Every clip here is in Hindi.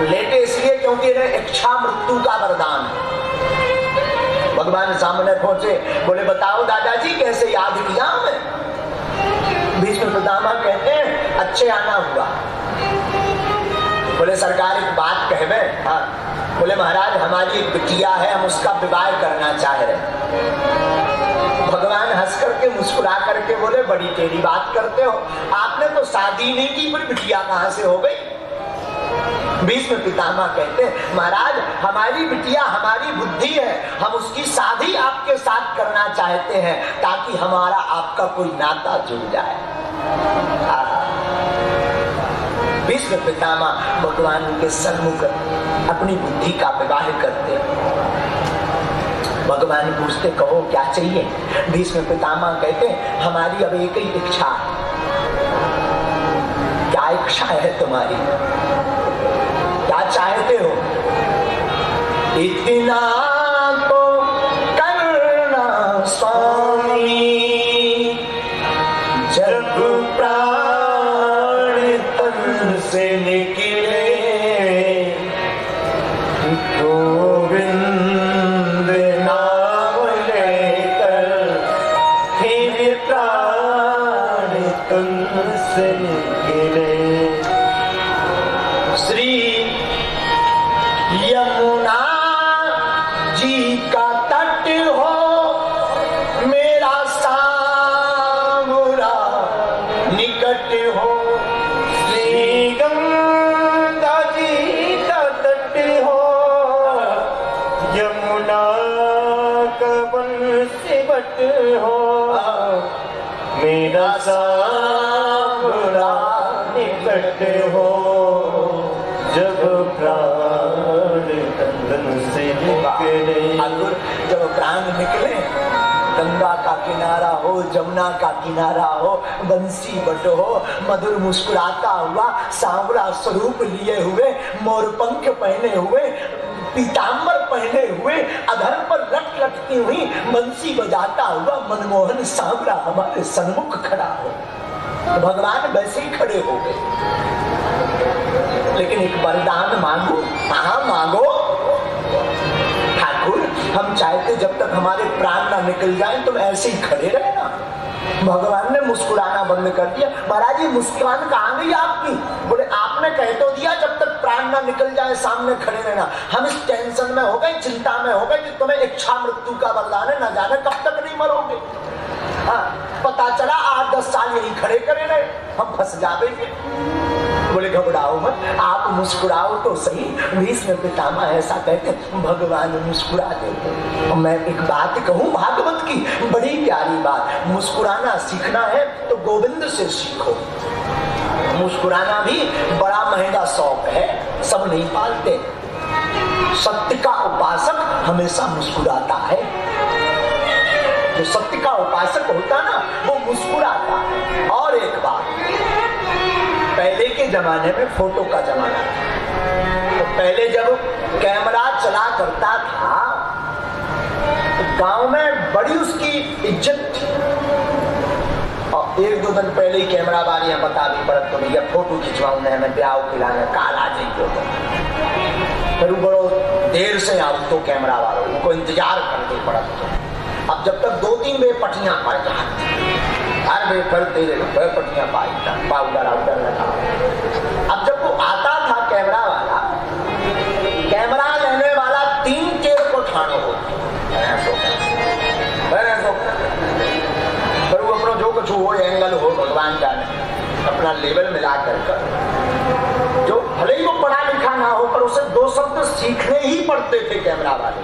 लेटे इसलिए क्योंकि इन्हें इच्छा मृत्यु का वरदान है। भगवान सामने पहुंचे, बोले बताओ दादाजी कैसे याद किया हमें? भीष्म पितामह कहते हैं अच्छे आना हुआ। बोले सरकार एक बात कहवे? हाँ। बोले महाराज हमारी एक बिटिया है, हम उसका विवाह करना चाह रहे। भगवान हंस करके मुस्कुरा करके बोले बड़ी टेढ़ी बात करते हो, आपने तो शादी नहीं की, फिर बिटिया कहां से हो गई? भीष्म पितामह कहते हैं महाराज हमारी बिटिया हमारी बुद्धि है, हम उसकी शादी आपके साथ करना चाहते हैं ताकि हमारा आपका कोई नाता जुड़ जाए। भीष्म पितामह भगवान के सन्मुख अपनी बुद्धि का विवाह करते। भगवान पूछते कहो क्या चाहिए? भीष्म पितामह कहते हमारी अब एक ही इच्छा है। क्या इच्छा है तुम्हारी? क्या चाहते हो? इतना तो करना स्वामी जब प्राण तन से निकले, गोविंद नाम लेकर फिर प्राण तन से निकले। श्री यमुना जी का तट हो, मेरा सामुरा निकट हो। श्री गंगा जी का तट हो, यमुना का बंसीवट हो, मेरा सामुरा निकट हो। जब प्राण तन से निकले, जब प्राण निकले, गंगा का किनारा हो, जमुना का किनारा हो, बंसी बट हो, मधुर मुस्कुराता हुआ सांवरा स्वरूप लिए हुए, मोरपंख पहने हुए, पीतांबर पहने हुए, अधर पर लट लटकी हुई बंसी बजाता हुआ मनमोहन सांवरा हमारे सन्मुख खड़ा हो। भगवान वैसे ही खड़े हो गए। लेकिन एक वरदान मांगो? हाँ मांगो ठाकुर, हम चाहते जब तक हमारे प्राण ना निकल जाए तुम ऐसे ही खड़े रहना। भगवान ने मुस्कुराना बंद कर दिया। महाराज जी मुस्कुरान कहाँ गई आपकी? बोले आपने कह तो दिया जब तक प्राण ना निकल जाए सामने खड़े रहना। हम इस टेंशन में हो गए, चिंता में हो गए कि तुम्हें इच्छा मृत्यु का वरदान है, न जाने कब तक नहीं मरोगे। हाँ, पता चला 8-10 साल यही खड़े करे रहे, हम फंस जाएंगे। बोले घबराओ मत, आप मुस्कुराओ तो सही। भीष्म पितामह ऐसा कहते, भगवान मुस्कुरा देते। और मैं एक बात कहूं भागवत की, बड़ी प्यारी बात, मुस्कुराना सीखना है तो गोविंद से सीखो। मुस्कुराना भी बड़ा महंगा शौक है, सब नहीं पालते। सत्य का उपासक हमेशा मुस्कुराता है। जो सत्य का उपासक होता ना वो मुस्कुराता है। और एक बात, पहले के जमाने में फोटो का जमाना था, तो पहले जब कैमरा चला करता था तो गांव में बड़ी उसकी इज्जत थी। और 1-2 दिन पहले ही कैमरा वाली बता दी पड़त तो भैया फोटो खिंचवाऊ ने हमें ब्याह खिलाने काल आ जाइए। फिर बड़ो देर से आओ तो कैमरा वालों उनको इंतजार करते पड़त। अब जब तक 2-3 बे पटियां पड़ जाती, हर बे फिर तेरे पटियां पाउडर आउडर लगा। अब जब वो आता था कैमरा वाला, कैमरा लेने वाला 3 टेर को ठानो हो, फिर वो अपना जो कुछ हो एंगल हो भगवान जाने, अपना लेवल मिला कर जो भले ही वो पढ़ा लिखा ना हो पर उसे 2 शब्द सीखने ही पड़ते थे कैमरा वाले।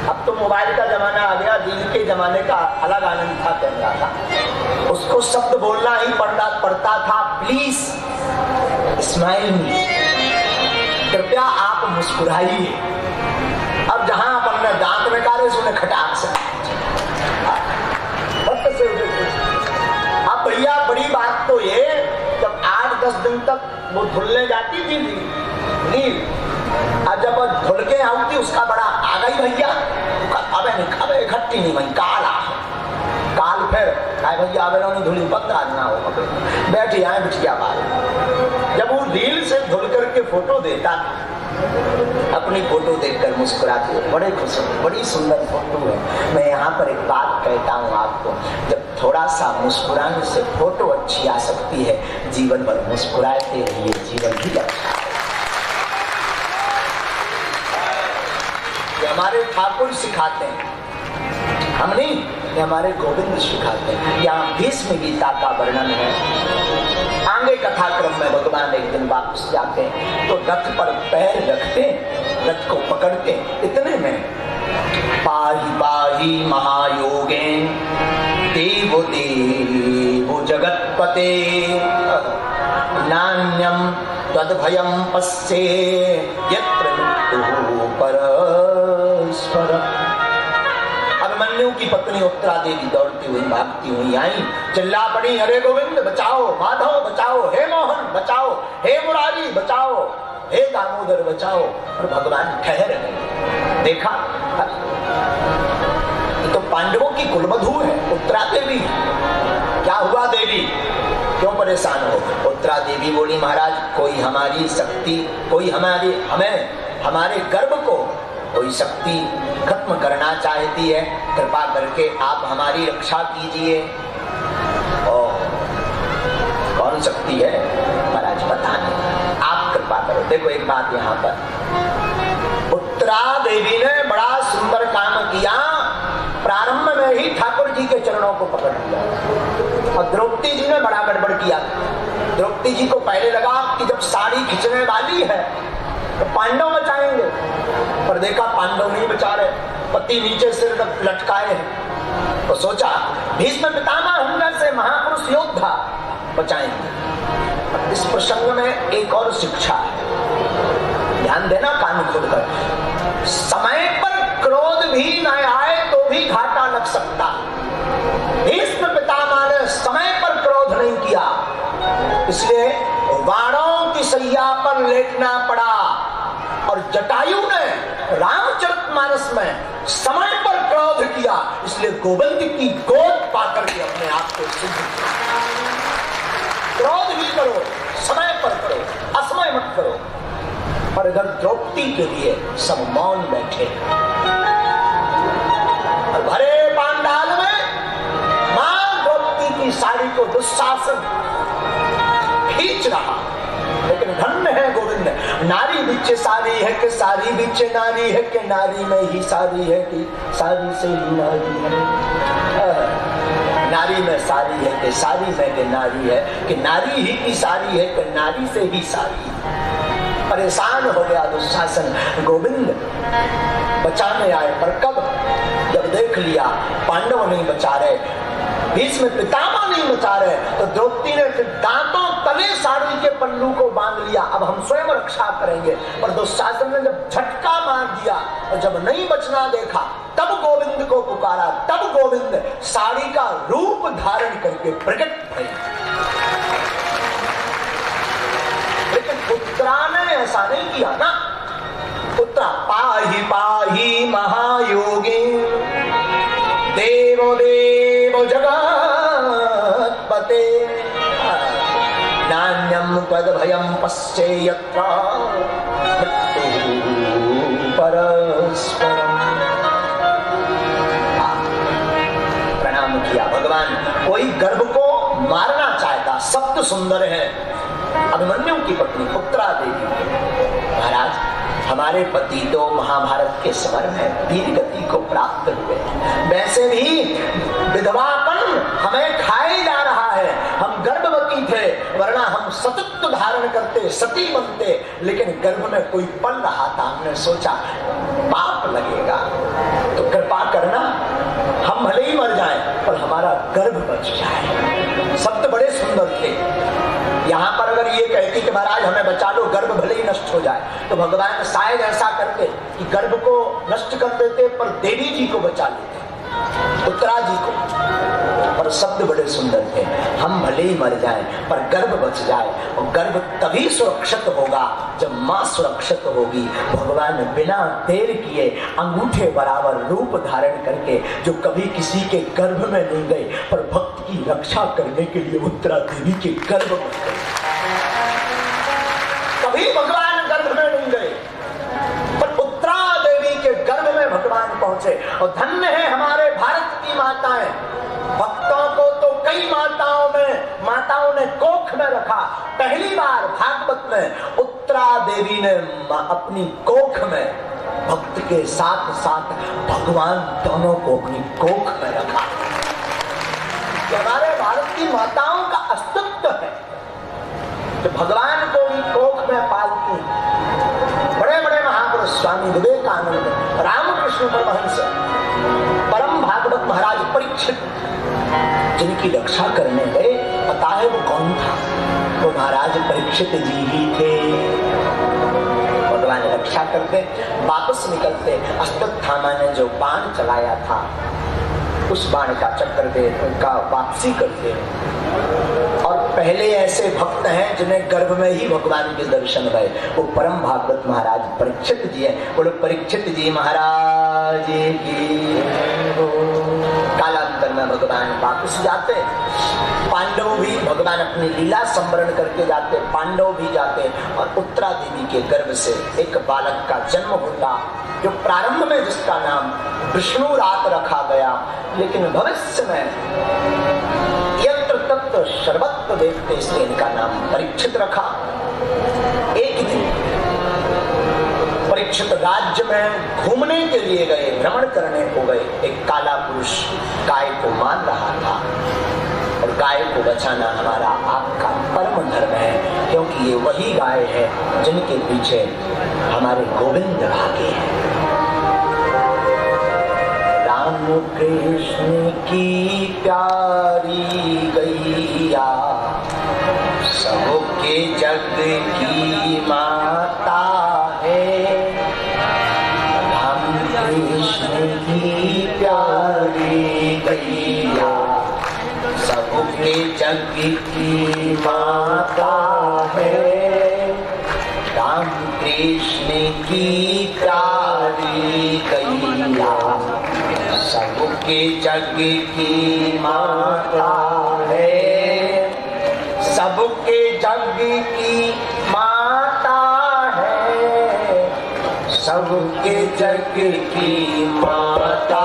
अब तो मोबाइल का जमाना आ गया, दिन के जमाने का अलग आनंद था कैमरा का। उसको शब्द बोलना ही पड़ता था, प्लीज स्माइल मी, कृपया आप मुस्कुराइए। अब जहां आप अपने दांत में कारे सुने खटाक से अब भैया बड़ी बात तो ये, जब 8-10 दिन तक वो धुलने जाती थी नील, और जब धुल के आती उसका बड़ा आ गई भैया, अबे इकट्ठी नहीं भाई काला काल। फिर आए भैया अबे धुली बंद आज ना हो बैठी आए बिटिया बाल। जब वो रील से धुल करके फोटो देता, अपनी फोटो देखकर मुस्कुराते हो, बड़े खुश हो, बड़ी सुंदर फोटो है। मैं यहाँ पर एक बात कहता हूँ आपको, जब थोड़ा सा मुस्कुराने से फोटो अच्छी आ सकती है, जीवन भर मुस्कुराते रहिए, जीवन भी अच्छा। ये हमारे ठाकुर सिखाते हैं, हम नहीं, ये हमारे गोविंद सिखाते हैं। यहाँ भीष्म गीता का वर्णन है। आगे कथा क्रम में भगवान एक दिन वापस जाते हैं तो रथ पर पैर रखते, रथ को पकड़ते, इतने में पाहि पाहि महायोगेन देवो देवो जगतपते नान्यम तद्भयम पश्ये यत्र मृत्युः परस्परम्। अभिमन्यु की पत्नी उत्तरा देवी दौड़ती हुई भागती हुई आई, चिल्ला पड़ी, अरे गोविंद बचाओ, माधव बचाओ, हे मोहन बचाओ, हे मुरारी बचाओ, हे दामोदर बचाओ। और भगवान ठहर गए। देखा ये तो पांडवों की कुलवधू है, उत्तरा देवी। क्या हुआ देवी, क्यों परेशान हो? उत्तरा देवी बोली, महाराज कोई हमारी शक्ति, कोई हमारे गर्भ को कोई शक्ति खत्म करना चाहती है, कृपा करके आप हमारी रक्षा कीजिए। कौन शक्ति है महाराज, बताने, आप कृपा करो। देखो एक बात यहाँ पर, उत्तरा देवी ने बड़ा सुंदर काम किया, प्रारंभ में ही ठाकुर जी के चरणों को पकड़ लिया। और द्रौपदी जी ने बड़ा गड़बड़ किया। द्रौपदी जी को पहले लगा कि जब साड़ी खिंचने वाली है तो पांडव बचाएंगे, पर देखा पांडव नहीं बचा रहे, पति नीचे सिर लटकाए हैं। तो सोचा भीष्म पितामह हम जैसे महापुरुष योद्धा बचाएंगे। इस प्रसंग में एक और शिक्षा है, ध्यान देना कान खोल कर। समय पर क्रोध भी न आए तो भी घाटा लग सकता। भीष्म पितामह ने समय पर क्रोध नहीं किया, इसलिए वाणों की सैया पर लेटना पड़ा। और जटायु ने रामचरितमानस में समय पर क्रोध किया, इसलिए गोविंद की गोद पाकर के अपने आप को सिद्ध किया। क्रोध भी करो, समय पर करो, असमय मत करो। पर इधर द्रौपदी के लिए सब मौन बैठे। और भरे पांडाल में मां द्रौपदी की साड़ी को दुशासन खींच रहा, लेकिन धन्य है गोविंद, नारी बिच सारी है कि सारी बिच नारी है कि नारी में ही सारी है कि सारी से ही नारी है। नारी में सारी है कि सारी में के नारी है कि नारी ही की सारी है कि नारी से ही सारी है। परेशान हो गया दुशासन, गोविंद बचाने आए, पर कब? जब देख लिया पांडव नहीं बचा रहे, भीष्म पितामह नहीं बचा रहे, तो द्रौपदी ने फिर दांतों तले साड़ी के पल्लू को बांध लिया, अब हम स्वयं रक्षा करेंगे। पर दुशासन ने जब झटका मार दिया और जब नहीं बचना देखा, तब गोविंद को पुकारा, तब गोविंद साड़ी का रूप धारण करके प्रकट भये। लेकिन उत्तरा ने ऐसा नहीं किया ना। उत्तरा पाहि पाहि महायोगी देवो देवो जगतपते नान्यम तद्भयम पश्ये यत्र मृत्युः परस्परम्। प्रणाम किया भगवान। कोई गर्भ को मारना चाहता, शब्द सुंदर है। अभिमन्यु की पत्नी उत्तरा देवी, महाराज हमारे पति तो महाभारत के समर में वीर गति को प्राप्त हुए, वैसे भी विधवापन हमें खाए जा रहा है। हम गर्भवती थे, वरना हम सतत्व धारण करते, सती बनते, लेकिन गर्भ में कोई पल रहा था। हमने सोचा पाप लगेगा, तो कृपा करना हम भले ही मर जाएं, पर हमारा गर्भ बच जाए। शब्द बड़े सुंदर थे। यहाँ पर अगर ये कहती कि महाराज हमें बचा लो, गर्भ भले ही नष्ट हो जाए, तो भगवान शायद ऐसा करते कि गर्भ को नष्ट कर देते, पर देवी जी को बचा लेते, उत्तरा जी को। पर शब्द बड़े सुंदर थे, हम भले ही मर जाएं, पर गर्भ बच जाए। और गर्भ तभी सुरक्षित होगा जब माँ सुरक्षित होगी। भगवान बिना देर किए अंगूठे बराबर रूप धारण करके, जो कभी किसी के गर्भ में नहीं गए, पर भक्त की रक्षा करने के लिए उत्तरा देवी के गर्भ में गए। कभी भगवान और धन्य है हमारे भारत की माताएं। भक्तों को तो कई माताओं ने कोख में रखा। पहली बार भागवत में उत्तरा देवी ने अपनी कोख में भक्त के साथ साथ भगवान दोनों को अपनी कोख में रखा। हमारे भारत की माताओं का अस्तित्व है तो भगवान को भी कोख में पालती। बड़े बड़े महापुरुष स्वामी विवेकानंद, रामकृष्ण परमहंस, परम भागवत महाराज परीक्षित जिनकी रक्षा करने गए, पता है वो कौन था? वो महाराज परीक्षित जी ही थे। भगवान रक्षा करते, वापस निकलते, अश्वत्थामा ने जो बाण चलाया था उस बाण का चक्कर दे उनका वापसी करते। और पहले ऐसे भक्त हैं जिन्हें गर्भ में ही भगवान के दर्शन हुए, वो परम भागवत महाराज परीक्षित जी है। बोलो परीक्षित जी महाराज की। कालांतर में भगवान वापस जाते, पांडव भी भगवान अपनी लीला संवरण करके जाते, पांडव भी जाते और उत्तरा देवी के गर्भ से एक बालक का जन्म होता जो प्रारंभ में जिसका नाम विष्णु रात रखा गया, लेकिन भविष्य में यत्र तत्र सर्वत्र देखते इसलिए इनका नाम परीक्षित रखा। एक दिन परीक्षित राज्य में घूमने के लिए गए, भ्रमण करने को गए। एक काला पुरुष गाय को मान रहा था और गाय को बचाना हमारा आपका परम धर्म है, क्योंकि ये वही गाय है जिनके पीछे हमारे गोविंद भागे हैं। राम कृष्ण की प्यारी गैया सबके जग की माता है। राम कृष्ण की प्यारी गैया सबके जग की माता है। राम कृष्ण की प्यारी गैया सबके जग की माता है। सबके जग की माता है। सबके जग की माता